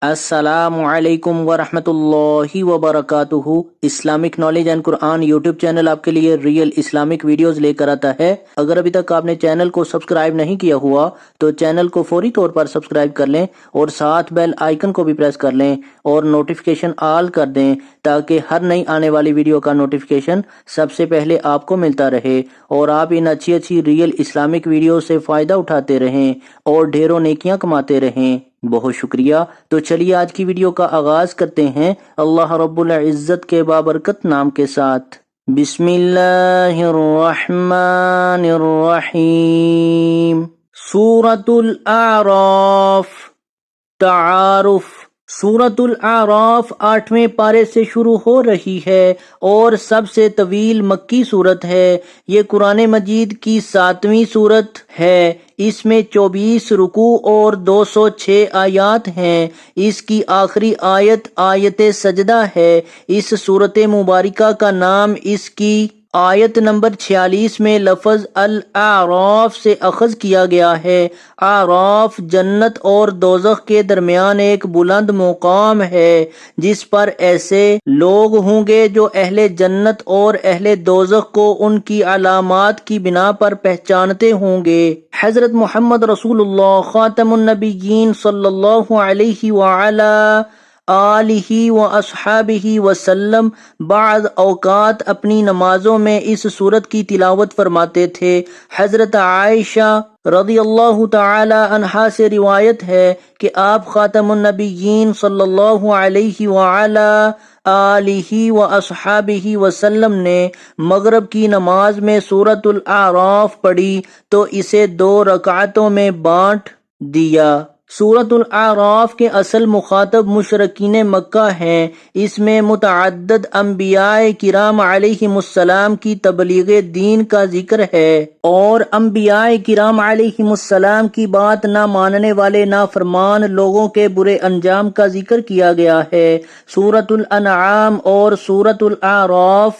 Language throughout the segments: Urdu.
السلام علیکم ورحمۃ اللہ وبرکاتہ۔ Islamic knowledge and Quran YouTube channel آپ کے لیے ریئل اسلامک ویڈیوز لے کر آتا ہے۔ اگر ابھی تک آپ نے چینل کو سبسکرائب نہیں کیا ہوا تو چینل کو فوری طور پر سبسکرائب کر لیں اور ساتھ بیل آئیکن کو بھی پریس کر لیں اور نوٹیفیکیشن آل کر دیں تاکہ ہر نئی آنے والی ویڈیو کا نوٹیفیکیشن سب سے پہلے آپ کو ملتا رہے اور آپ ان اچھی ریئل اسلامک ویڈیو سے فائدہ اٹھاتے رہیں اور ڈھیروں نیکیاں کماتے رہیں۔ بہت شکریہ۔ تو چلیے آج کی ویڈیو کا آغاز کرتے ہیں اللہ رب العزت کے بابرکت نام کے ساتھ۔ بسم اللہ الرحمن الرحیم۔ سورۃ الاعراف۔ تعارف۔ سورۃ الاعراف 8ویں پارے سے شروع ہو رہی ہے اور سب سے طویل مکی سورت ہے۔ یہ قرآن مجید کی 7ویں سورت ہے۔ اس میں 24 رکوع اور 206 آیات ہیں۔ اس کی آخری آیت آیت سجدہ ہے۔ اس سورت مبارکہ کا نام اس کی آیت نمبر 46 میں لفظ الاعراف سے اخذ کیا گیا ہے۔ اعراف جنت اور دوزخ کے درمیان ایک بلند مقام ہے جس پر ایسے لوگ ہوں گے جو اہل جنت اور اہل دوزخ کو ان کی علامات کی بنا پر پہچانتے ہوں گے۔ حضرت محمد رسول اللہ خاتم النبیین صلی اللہ علیہ وعلی آلہ و اصحابہ وسلم بعض اوقات اپنی نمازوں میں اس سورت کی تلاوت فرماتے تھے۔ حضرت عائشہ رضی اللہ تعالی عنہا سے روایت ہے کہ آپ خاتم النبیین صلی اللہ علیہ وعلی آلہ و اصحابہ وسلم نے مغرب کی نماز میں سورۃ الاعراف پڑھی تو اسے 2 رکعتوں میں بانٹ دیا۔ سورۃ الاعراف کے اصل مخاطب مشرکین مکہ ہیں۔ اس میں متعدد انبیاء کرام علیہم السلام کی تبلیغ دین کا ذکر ہے اور انبیاء کرام علیہم السلام کی بات نہ ماننے والے نافرمان لوگوں کے برے انجام کا ذکر کیا گیا ہے۔ سورۃ الانعام اور سورۃ الاعراف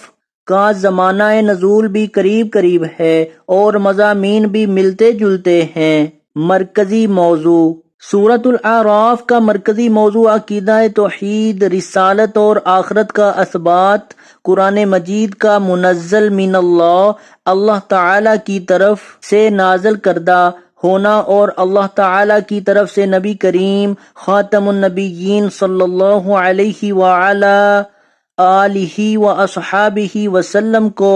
کا زمانہ نزول بھی قریب ہے اور مضامین بھی ملتے جلتے ہیں۔ مرکزی موضوع۔ سورۃ الاعراف کا مرکزی موضوع عقیدہ توحید، رسالت اور آخرت کا اثبات، قرآن مجید کا منزل من اللہ تعالی کی طرف سے نازل کردہ ہونا اور اللہ تعالی کی طرف سے نبی کریم خاتم النبیین صلی اللہ علیہ وعلی آلہ و اصحابہ وسلم کو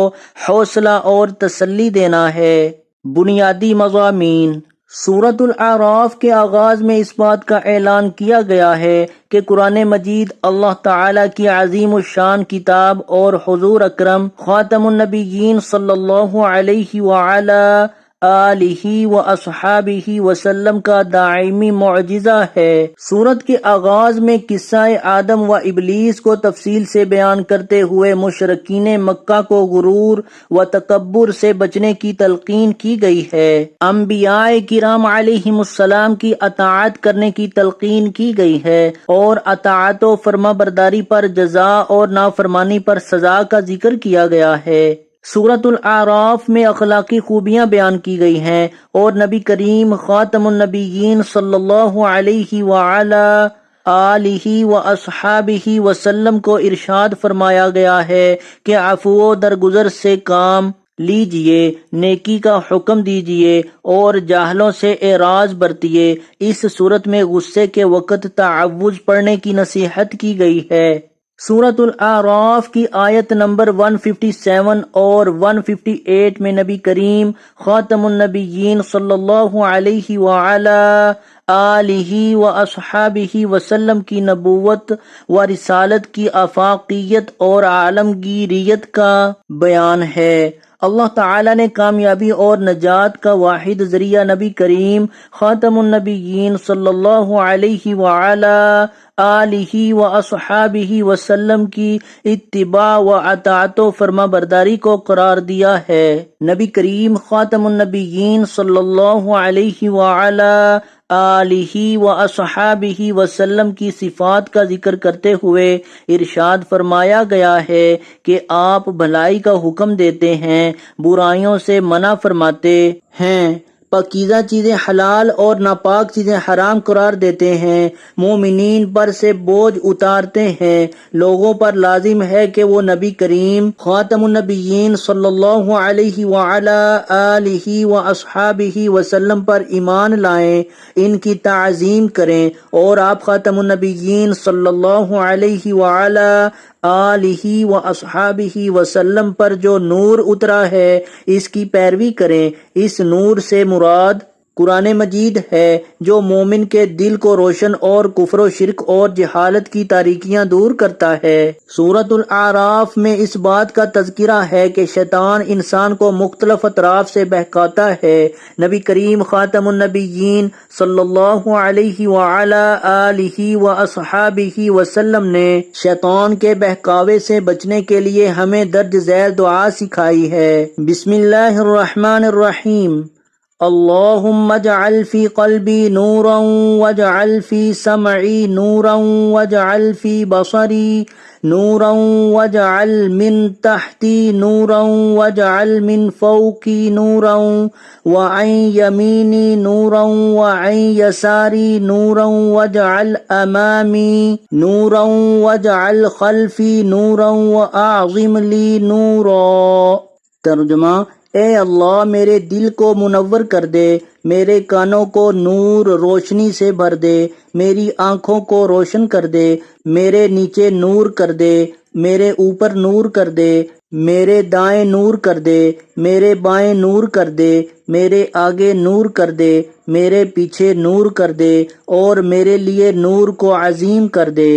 حوصلہ اور تسلی دینا ہے۔ بنیادی مضامین۔ سورۃ الاعراف کے آغاز میں اس بات کا اعلان کیا گیا ہے کہ قرآن مجید اللہ تعالیٰ کی عظیم الشان کتاب اور حضور اکرم خاتم النبیین صلی اللہ علیہ وعلی آلہ و اصحابہ وسلم کا دائمی معجزہ ہے۔ سورت کے آغاز میں قصہ آدم و ابلیس کو تفصیل سے بیان کرتے ہوئے مشرکین مکہ کو غرور و تکبر سے بچنے کی تلقین کی گئی ہے۔ انبیاء کرام علیہم السلام کی اطاعت کرنے کی تلقین کی گئی ہے اور اطاعت و فرما برداری پر جزا اور نافرمانی پر سزا کا ذکر کیا گیا ہے۔ سورۃ الاعراف میں اخلاقی خوبیاں بیان کی گئی ہیں اور نبی کریم خاتم النبیین صلی اللہ علیہ وعلی آلہ و اصحابہ وسلم کو ارشاد فرمایا گیا ہے کہ عفو و درگزر سے کام لیجئے، نیکی کا حکم دیجئے اور جاہلوں سے اعراض برتیے۔ اس صورت میں غصے کے وقت تعوذ پڑھنے کی نصیحت کی گئی ہے۔ سورۃ الاعراف کی آیت نمبر 157 اور 158 میں نبی کریم خاتم النبیین صلی اللہ علیہ وعلی آلہ و اصحابہ وسلم کی نبوت و رسالت کی آفاقیت اور عالمگیریت کا بیان ہے۔ اللہ تعالیٰ نے کامیابی اور نجات کا واحد ذریعہ نبی کریم خاتم النبیین صلی اللہ علیہ وعلی آلہ و اصحابہ وسلم کی اتباع و اطاعت و فرما برداری کو قرار دیا ہے۔ نبی کریم خاتم النبیین صلی اللہ علیہ وعلی آلہ و اصحابہ وسلم کی صفات کا ذکر کرتے ہوئے ارشاد فرمایا گیا ہے کہ آپ بھلائی کا حکم دیتے ہیں، برائیوں سے منع فرماتے ہیں، پاکیزہ چیزیں حلال اور ناپاک چیزیں حرام قرار دیتے ہیں، مومنین پر سے بوجھ اتارتے ہیں، لوگوں پر لازم ہے کہ وہ نبی کریم خاتم النبیین صلی اللہ علیہ وعلا آلہ واصحابہ وسلم پر ایمان لائیں، ان کی تعظیم کریں، اور آپ خاتم النبیین صلی اللہ علیہ وعلا آلہ واصحابہ وسلم پر جو نور اترا ہے اس کی پیروی کریں۔ اس نور سے مراد قرآن مجید ہے جو مومن کے دل کو روشن اور کفر و شرک اور جہالت کی تاریکیاں دور کرتا ہے۔ سورۃ الاعراف میں اس بات کا تذکرہ ہے کہ شیطان انسان کو مختلف اطراف سے بہکاتا ہے۔ نبی کریم خاتم النبیین صلی اللہ علیہ وعلا آلہ واصحابہ وسلم نے شیطان کے بہکاوے سے بچنے کے لیے ہمیں درج ذیل دعا سکھائی ہے۔ بسم اللہ الرحمن الرحیم، اللہم اجعل فی قلبی نورا واجعل فی سمعی نورا واجعل فی بصری نورا واجعل من تحتی نورا واجعل من فوقی نورا وعن یمینی نورا وعن یساری نورا واجعل امامی نورا واجعل خلفی نورا واعظم لی نورا۔ ترجمہ: اے اللہ میرے دل کو منور کر دے، میرے کانوں کو نور روشنی سے بھر دے، میری آنکھوں کو روشن کر دے، میرے نیچے نور کر دے، میرے اوپر نور کر دے، میرے دائیں نور کر دے، میرے بائیں نور کر دے، میرے آگے نور کر دے، میرے پیچھے نور کر دے، اور میرے لیے نور کو عظیم کر دے۔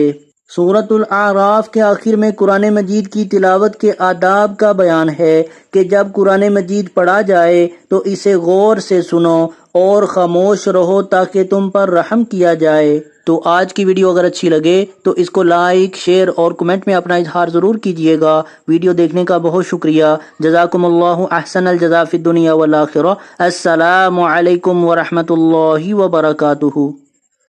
سورۃ الاعراف کے آخر میں قرآن مجید کی تلاوت کے آداب کا بیان ہے کہ جب قرآن مجید پڑھا جائے تو اسے غور سے سنو اور خاموش رہو تاکہ تم پر رحم کیا جائے۔ تو آج کی ویڈیو اگر اچھی لگے تو اس کو لائک، شیئر اور کمنٹ میں اپنا اظہار ضرور کیجیے گا۔ ویڈیو دیکھنے کا بہت شکریہ۔ جزاکم اللہ احسن الجزاء فی الدنیا والآخرہ۔ السلام علیکم ورحمۃ اللہ وبرکاتہ۔